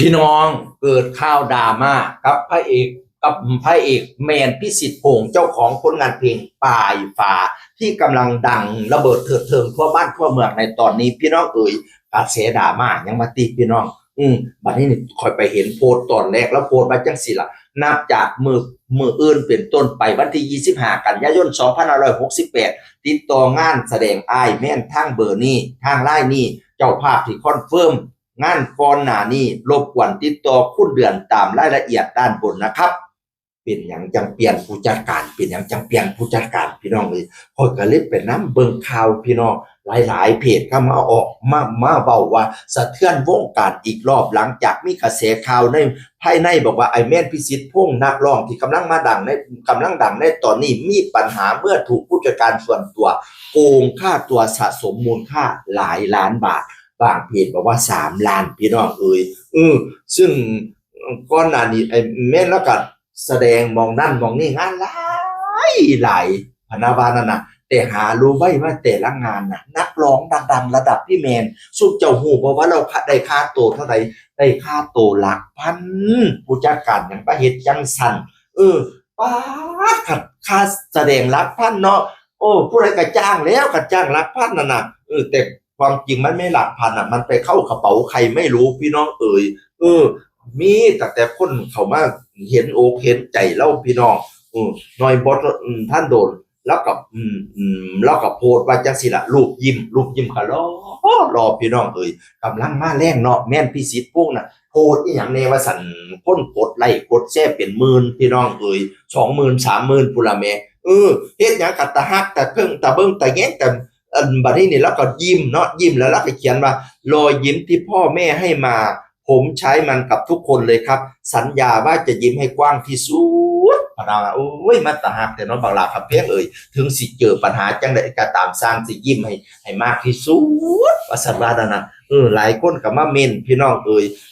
พี่น้องเกิดข่าวดราม่ากับพระเอกแมนพิสิทธิ์พงษ์เจ้าของผลงานเพลงปลายฟ้าที่กำลังดังระเบิดเถิดเทิงทั่วบ้านทั่วเมืองในตอนนี้พี่น้องกระแสดราม่ายังมาตีพี่น้องบัดนี้นี่คอยไปเห็นโพสต์ตอนแรกแล้วโพสต์มาจังสิล่ะนับจากมืออื่นเป็นต้นไปวันที่25กันยายน2568ติดต่องานแสดงอ้ายแม่นทางเบอร์นี้ทางไลน์นี้เจ้าภาพที่คอนเฟิร์มงานก่อนหน้านี้รบกวนติดต่อคุณเดือนตามรายละเอียดด้านบนนะครับเป็นอย่างจังเปลี่ยนผู้จัดการเป็นอย่างจังเปลี่ยนผู้จัดการพี่น้องเลยพอยก็เลยเป็นน้ำเบิ่งข่าวพี่น้องหลายเพจเข้ามาออกมาเบาว่าสะเทือนวงการอีกรอบหลังจากมีกระแสข่าวในภายในบอกว่าไอ้แม่นพิสิทธิ์พงษ์นักร้องที่กำลังดังในตอนนี้มีปัญหาเมื่อถูกผู้จัดการส่วนตัวโกงค่าตัวสะสมมูลค่าหลายล้านบาทบางเพจบอกว่า3 ล้านพี่น้องซึ่งก่อนหน้านี้ไอ้แม่นแล้วก็แสดงมองนั่นมองนี่งานหลายพนาวานั่นน่ะแต่หารู้ไว้ว่าแต่ละงานน่ะนักร้องดังๆระดับพี่แมนสุดเจ้าหูเพราะว่าเราได้ค่าตัวเท่าไหร่ได้ค่าตัวหลักพันผู้จัดการอย่างประเฮ็ดจังสั่นป้าดค่าแสดงหลักพันเนาะผู้ใดก็จ้างแล้วก็จ้างหลักพันนั่นน่ะแต่ความจริงมันไม่หลักพันอ่ะมันไปเข้ากระเป๋าใครไม่รู้พี่น้องมีแต่คนเขามาเห็นอกเห็นใจเล่าพี่น้องน้อยบอสท่านโดนแล้วกับแล้วกับโพดว่าจังสิละรูปยิ้มค่ะรอพี่น้องกำลังมาแรงเนาะแม่นพิสิทธิ์พวกน่ะโพดอีหยังแน่ว่าสั่นพ้นกดไลค์กดแชร์เป็นหมื่นพี่น้อง20,000 30,000พุ่นละแม่เฮ็ดหยังกัตะฮักแต่เพิ่งตะเบิ่งตะแยงแต่บัดนี้นี่แล้วก็ยิ้มเนาะยิ้มแล้วก็เขียนว่ารอยยิ้มที่พ่อแม่ให้มาผมใช้มันกับทุกคนเลยครับสัญญาว่าจะยิ้มให้กว้างที่สุดพนาโอ้ยมาตาหักแต่น้องบางลาครับเพียงถึงสิเจอปัญหาจังไดก็ตามสร้างสิยิ้มให้มากที่สุดว่าสันว่านั่นน่ะหลายคนก็มาเมนพี่น้อง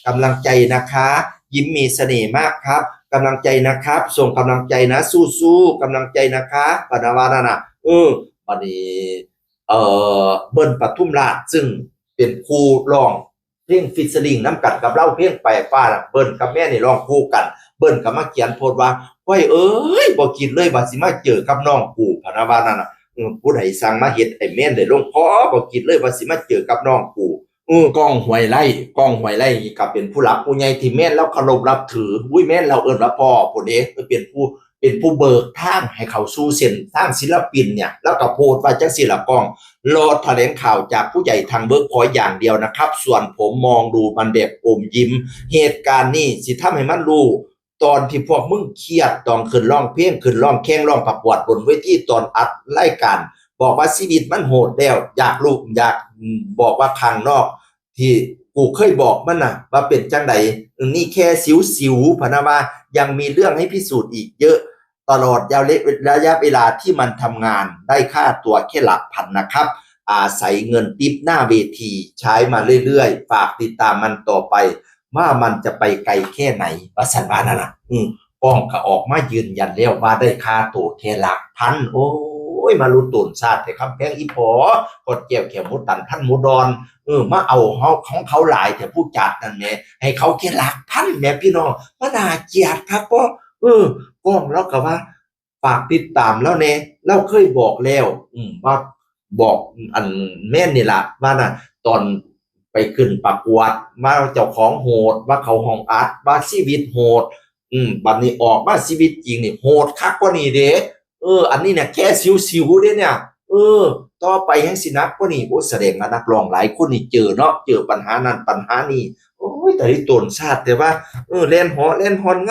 กำลังใจนะคะยิ้มมีเสน่ห์มากครับกำลังใจนะครับส่งกำลังใจนะสู้ๆกำลังใจนะคะพนาว่านั่นน่ะบัดนี้เบิ้ลปทุมราชซึ่งเป็นครูร้องเพลงฟิชเชอริงน้ำกัดกับเล่าเพลงไปฟ้าเบิ้ลกับแม่นี่ร้องคู่กันเบิ้ลกับมาเขียนโพสต์ว่าไว้บ่คิดเลยว่าสิมาเจอกับน้องกูพะนะว่านั่นน่ะผู้ใดสั่งมาเฮ็ดไอ้แม่นได้ลงคอบ่คิดเลยว่าสิมาเจอกับน้องกูก้องห้วยไร่ก็เป็นผู้หลักผู้ใหญ่ที่แม่นแล้วเคารพนับถืออุ้ยแม่นเราเอิ้นว่าพ่อพุ่นเด้เป็นผู้เบิกทางให้เขาสู่เส้นทางศิลปินเนี่ยแล้วก็โพสต์ว่าจังซี่ล่ะก้องรอแถลงข่าวจากผู้ใหญ่ทางเบิกขออย่างเดียวนะครับส่วนผมมองดูมันแบบอมยิ้มเหตุการณ์นี้สิทำให้มันรู้ตอนที่พวกมึงเครียดตอนขึ้นร้องเพลงขึ้นร้องแข่งร้องประกวดบนเวทีตอนอัดรายการบอกว่าชีวิตมันโหดแล้วอยากรู้อยากบอกว่าข้างนอกที่กูเคยบอกมันน่ะว่าเป็นจังไดนี่แค่สิวๆพะนะว่ายังมีเรื่องให้พิสูจน์อีกเยอะตลอดระยะเวลาที่มันทำงานได้ค่าตัวแค่หลักพันนะครับอาศัยเงินติปหน้าเวทีใช้มาเรื่อยๆฝากติดตามมันต่อไปว่ามันจะไปไกลแค่ไหนว่าสันว่านั่นน่ะป้องก็ออกมายืนยันแล้วว่าได้ค่าตัวแค่หลักพันโอ้ยมาลุ้นตุนชาติแต่คำแพงอีพอกดเกี่ยวเข็มมุดตันท่านมุดอนมาเอาของเขาหลายแต่ผู้จัดนั่นแหละให้เขาแค่หลักพันแม่พี่น้องมาน่าเกลียดครับก็ก้องแล้วก็ว่าฝากติดตามแล้วเนี่ยเราเคยบอกแล้วว่าบอกอันแม่นนี่ล่ะว่าน่ะตอนไปขึ้นประกวดมาเจ้าของโหดว่าเขาห้องอัดว่าชีวิตโหดบัดนี้ออกมาชีวิตจริงนี่โหดคักกว่านี้เด้อันนี้เนี่ยแค่สิวๆเด้เนี่ยต่อไปให้สินักกว่านี้โอ้แสดงว่านักร้องหลายคนนี่เจอเนาะเจอปัญหานั้นปัญหานี้โอ้ยแต่ที่ตนชาติแต่ว่าเล่นฮอนง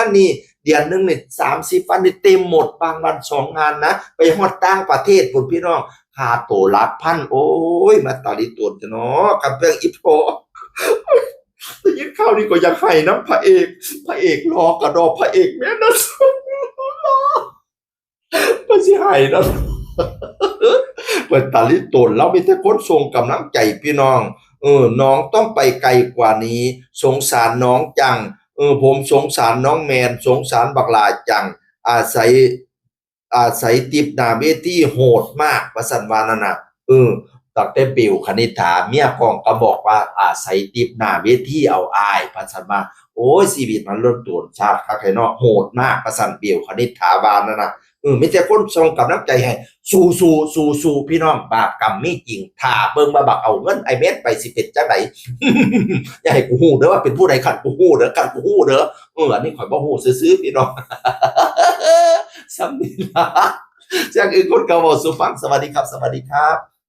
านนี้เดือนนึงนี่30 วันนี่เต็มหมดบางวัน2 งานนะไปฮอดต่างประเทศพุ่นพี่น้องค่าตัวหลักพันโอ้ยมาตอลิตนจะเนาะกับเรื่องอีพอได้ยินข่าวนี้ก็อยากให้น้ำพระเอกรอกระดอกพระเอกแม่นะมันสิให้นะเปิดตาลิตนเรามีแต่คนส่งกำลังใจพี่น้องน้องต้องไปไกลกว่านี้สงสารน้องจังผมสงสารน้องแมนสงสารบักหลาจังอาศัยติบหน้าเวทีโหดมากว่าซั่นว่านั่นน่ะ ตั้งแต่บิวคณิษฐาเมียของก็บอกว่าอาศัยติบหน้าเวทีเอาอายพันมาโอ้ยชีวิตมันเริ่มต้นชาติคักไอ้เนาะโหดมากประสันบิวคณิษฐาบานนั่นน่ะมีแต่คนส่งกำลังใจให้สู้พี่น้องบาปกรรมมีจริงถ้าเบิ่งมาบักเอาเงินไอเม็ดไปสิเป็นจังได อย่าให้กูฮู้เด้อว่าเป็นผู้ใดขัดกูฮู้เด้อขัดกูฮู้เด้ออันนี้ข่อยบ่ฮู้ซื่อๆพี่น้อง สำนีละจากอื่นคนก็บอกสู่ฟังสวัสดีครับสวัสดีครับ